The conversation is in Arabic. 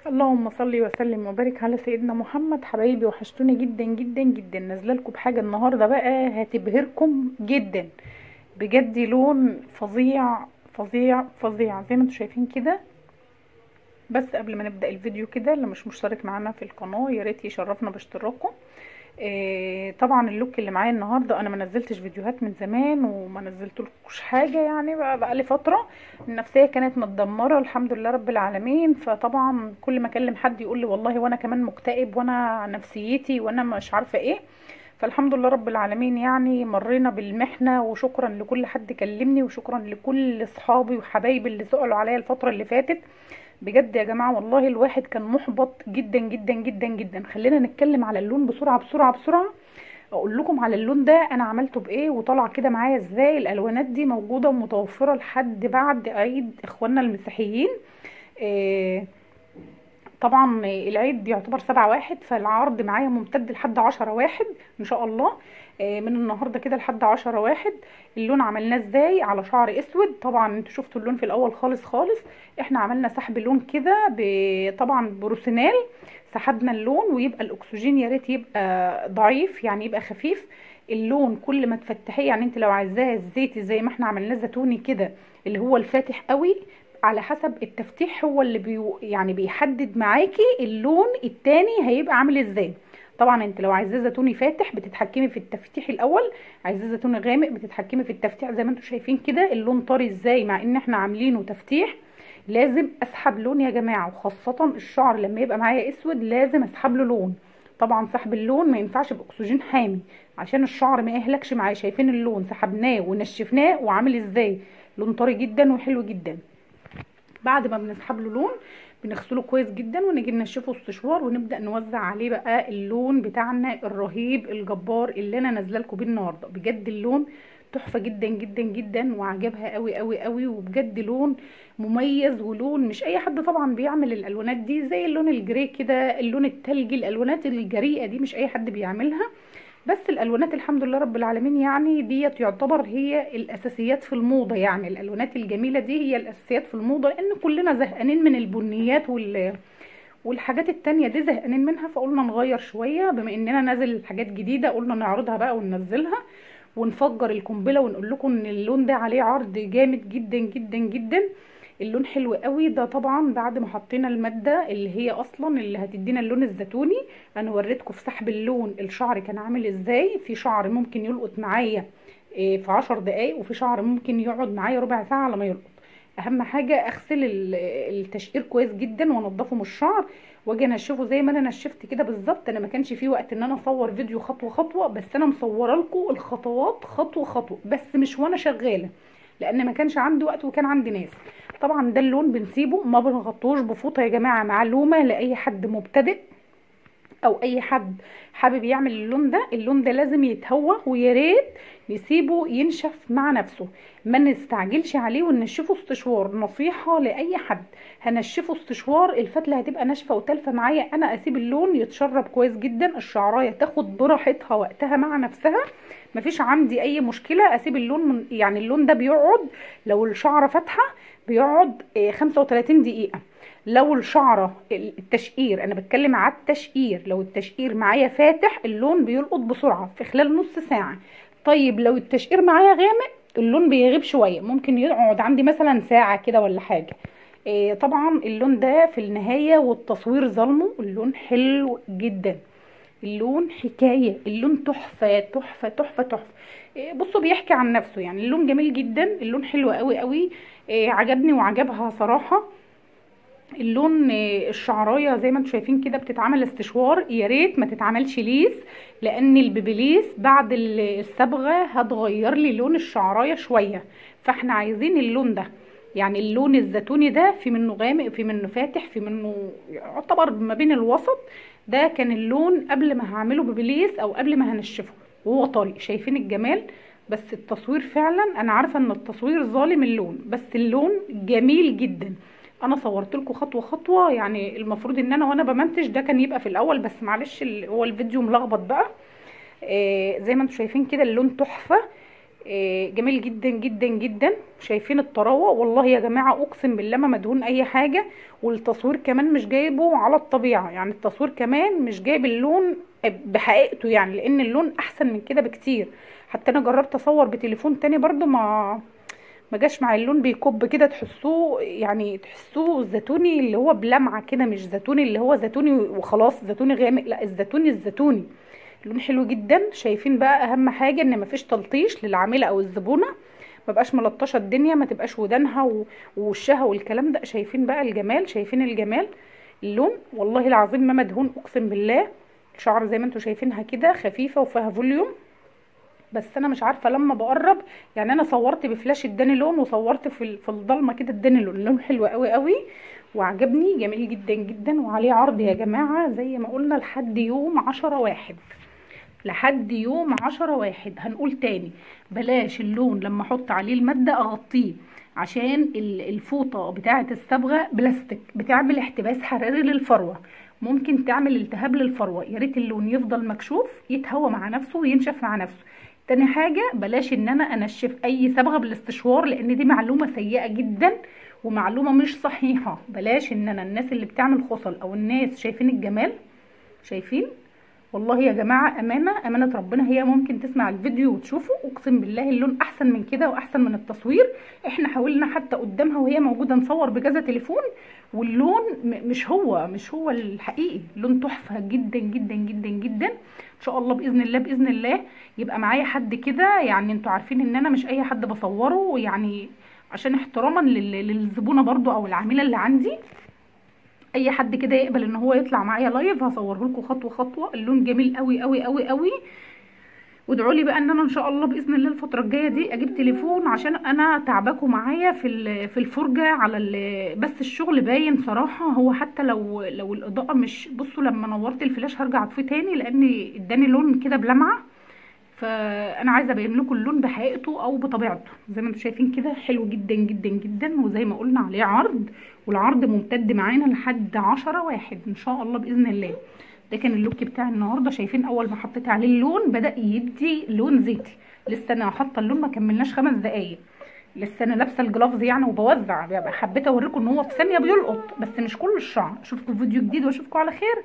اللهم صل وسلم وبارك على سيدنا محمد. حبايبي وحشتوني جدا جدا جدا. نازله لكم بحاجه النهارده بقى هتبهركم جدا بجد. لون فظيع فظيع فظيع زي ما انتم شايفين كده. بس قبل ما نبدا الفيديو كده، اللي مش مشترك معانا في القناه يا ريت يشرفنا باشتراكه. طبعا اللوك اللي معايا النهارده، انا ما نزلتش فيديوهات من زمان وما نزلتلكوش حاجه، يعني بقى لي فتره. النفسيه كانت متدمره الحمد لله رب العالمين. فطبعا كل ما اكلم حد يقول لي والله وانا كمان مكتئب وانا نفسيتي وانا مش عارفه ايه. فالحمد لله رب العالمين، يعني مرينا بالمحنه، وشكرا لكل حد كلمني وشكرا لكل اصحابي وحبايبي اللي سألوا عليا الفتره اللي فاتت. بجد يا جماعة والله الواحد كان محبط جدا جدا جدا جدا. خلينا نتكلم على اللون بسرعة بسرعة بسرعة. اقول لكم على اللون ده انا عملته بايه وطلع كده معايا ازاي. الالوانات دي موجودة ومتوفرة لحد بعد عيد اخواننا المسيحيين. إيه، طبعا العيد يعتبر 7/1، فالعرض معايا ممتد لحد 10/1 ان شاء الله. من النهارده كده لحد 10/1. اللون عملناه ازاي؟ على شعر اسود. طبعا انتوا شفتوا اللون في الاول خالص خالص. احنا عملنا سحب لون كده طبعا بروسينال. سحبنا اللون ويبقى الاكسجين يا ريت يبقى ضعيف، يعني يبقى خفيف. اللون كل ما تفتحيه، يعني انت لو عايزاه زيتي زي ما احنا عملناه زيتوني كده، اللي هو الفاتح قوي، على حسب التفتيح هو اللي يعني بيحدد معاكي اللون التاني هيبقى عامل ازاي. طبعا انت لو عايزاه زيتوني فاتح بتتحكمي في التفتيح الاول، عايزاه زيتوني غامق بتتحكمي في التفتيح. زي ما انتم شايفين كده اللون طري ازاي، مع ان احنا عاملينه تفتيح. لازم اسحب لون يا جماعه، وخاصه الشعر لما يبقى معايا اسود لازم اسحب له لون. طبعا سحب اللون ما ينفعش باكسجين حامي عشان الشعر ما يهلكش معايا. شايفين اللون سحبناه ونشفناه وعامل ازاي؟ لون طري جدا وحلو جدا. بعد ما بنسحب له لون بنغسله كويس جدا ونيجي ننشفه استشوار، ونبدا نوزع عليه بقى اللون بتاعنا الرهيب الجبار اللي انا نازله لكم بيه النهارده. بجد اللون تحفه جدا جدا جدا وعجبها قوي قوي قوي، وبجد لون مميز. ولون مش اي حد طبعا بيعمل الالوانات دي، زي اللون الجري كده، اللون التلجي، الالوانات الجريئه دي مش اي حد بيعملها. بس الالوانات الحمد لله رب العالمين، يعني ديت يعتبر هي الاساسيات في الموضه. يعني الالوانات الجميله دي هي الاساسيات في الموضه، لان كلنا زهقانين من البنيات والحاجات التانية دي زهقانين منها. فقلنا نغير شويه، بما اننا نازل حاجات جديده قلنا نعرضها بقى وننزلها ونفجر القنبله ونقول لكم ان اللون ده عليه عرض جامد جدا جدا جدا. اللون حلو قوي ده. طبعا بعد ما حطينا الماده اللي هي اصلا اللي هتدينا اللون الزيتوني. انا وريتكم في سحب اللون الشعر كان عامل ازاي. في شعر ممكن يلقط معايا في 10 دقايق، وفي شعر ممكن يقعد معايا ربع ساعه على ما يلقط. اهم حاجه اغسل التشقير كويس جدا وانضفه من الشعر، واجي انشفه زي ما انا نشفت كده بالظبط. انا ما كانش في وقت ان انا اصور فيديو خطوه خطوه، بس انا مصوره لكم الخطوات خطوه خطوه، بس مش وانا شغاله لان ما كانش عندي وقت وكان عندي ناس. طبعا ده اللون بنسيبه ما بنغطوش بفوطه يا جماعه. معلومه لاي حد مبتدئ او اي حد حابب يعمل اللون ده، اللون ده لازم يتهوى، ويا ريت نسيبه ينشف مع نفسه. ما نستعجلش عليه وننشفه استشوار. نصيحة لاي حد، هنشفه استشوار الفتلة هتبقى ناشفة وتالفة معايا. انا اسيب اللون يتشرب كويس جدا، الشعراية تاخد براحتها وقتها مع نفسها، مفيش عندي اي مشكلة. اسيب اللون يعني اللون ده بيقعد، لو الشعرة فاتحة بيقعد 35 دقيقة. لو الشعره التشقير، انا بتكلم على التشقير، لو التشقير معايا فاتح اللون بيلقط بسرعه في خلال نص ساعه. طيب لو التشقير معايا غامق اللون بيغيب شويه، ممكن يقعد عندي مثلا ساعه كده ولا حاجه. طبعا اللون ده في النهايه والتصوير ظلمه، اللون حلو جدا. اللون حكايه، اللون تحفه تحفه تحفه تحفه. بصوا بيحكي عن نفسه، يعني اللون جميل جدا، اللون حلو قوي قوي. عجبني وعجبها صراحه. اللون الشعرايه زي ما انتم شايفين كده بتتعمل استشوار، يا ريت ما تتعملش ليس، لان البيبيليس بعد الصبغه هتغير لي لون الشعرايه شويه. فاحنا عايزين اللون ده، يعني اللون الزيتوني ده في منه غامق في منه فاتح في منه يعتبر ما بين الوسط. ده كان اللون قبل ما هعمله بيبيليس او قبل ما هنشفه، وهو طري. شايفين الجمال؟ بس التصوير فعلا انا عارفه ان التصوير ظالم اللون، بس اللون جميل جدا. انا صورت لكم خطوه خطوه، يعني المفروض ان انا وانا بمنتج ده كان يبقى في الاول، بس معلش هو الفيديو ملخبط بقى. زي ما انتم شايفين كده اللون تحفه. جميل جدا جدا جدا. شايفين الطراوه؟ والله يا جماعه اقسم بالله ما مدهون اي حاجه. والتصوير كمان مش جايبه على الطبيعه، يعني التصوير كمان مش جايب اللون بحقيقته، يعني لان اللون احسن من كده بكتير. حتى انا جربت اصور بتليفون تاني برضو ما جاش مع اللون، بيكب كده، تحسوه يعني تحسوه زيتوني اللي هو بلمعه كده، مش زيتوني اللي هو زيتوني وخلاص، زيتوني غامق، لا الزيتوني الزيتوني. اللون حلو جدا. شايفين بقى اهم حاجه ان مفيش تلطيش للعامله او الزبونه، ما بقاش ملطشه الدنيا، ما تبقاش ودانها ووشها والكلام ده. شايفين بقى الجمال؟ شايفين الجمال؟ اللون والله العظيم ما مدهون اقسم بالله. شعر زي ما انتم شايفينها كده خفيفه وفيها فوليوم. بس انا مش عارفه لما بقرب، يعني انا صورت بفلاش اداني لون، وصورت في الضلمه كده اداني لون. اللون حلو قوي قوي وعجبني، جميل جدا جدا. وعليه عرض يا جماعه زي ما قلنا لحد يوم 10/1. لحد يوم 10/1. هنقول تاني، بلاش اللون لما احط عليه المادة اغطيه، عشان الفوطة بتاعة الصبغة بلاستيك بتعمل احتباس حراري للفروة، ممكن تعمل التهاب للفروة. يا ريت اللون يفضل مكشوف، يتهوى مع نفسه وينشف مع نفسه. تاني حاجة، بلاش ان انا انشف اي صبغة بالاستشوار، لان دي معلومة سيئة جدا ومعلومة مش صحيحة. بلاش ان انا الناس اللي بتعمل خصل او الناس، شايفين الجمال؟ شايفين؟ والله يا جماعة أمانة ربنا، هي ممكن تسمع الفيديو وتشوفه، أقسم بالله اللون أحسن من كده وأحسن من التصوير. إحنا حاولنا حتى قدامها وهي موجودة نصور بكذا تليفون، واللون مش هو الحقيقي. لون تحفة جدا جدا جدا جدا. إن شاء الله بإذن الله بإذن الله يبقى معايا حد كده، يعني انتوا عارفين إن أنا مش أي حد بصوره، يعني عشان احتراما للزبونة برضو أو العميلة اللي عندي. اي حد كده يقبل ان هو يطلع معايا لايف هصوره لكم خطوه خطوه. اللون جميل قوي قوي قوي قوي. وادعوا لي بقى ان انا ان شاء الله باذن الله الفتره الجايه دي اجيب تليفون، عشان انا تعباكم معايا في الفرجه على بس الشغل باين صراحه. هو حتى لو الاضاءه مش، بصوا لما نورت الفلاش هرجع اطفيه تاني لان اداني لون كده بلمعه. فانا عايزه ابين لكم اللون بحقيقته او بطبيعته. زي ما انتم شايفين كده حلو جدا جدا جدا. وزي ما قلنا عليه عرض، والعرض ممتد معانا لحد 10/1 ان شاء الله باذن الله. ده كان اللوك بتاعي النهارده. شايفين اول ما حطيت عليه اللون بدا يدي لون زيتي. لسه انا حاطه اللون ما كملناش 5 دقايق، لسه انا لابسه الجلافز يعني وبوزع. حبيت اوريكم ان هو في ثانيه بيلقط، بس مش كل الشعر. اشوفكم في فيديو جديد واشوفكم على خير.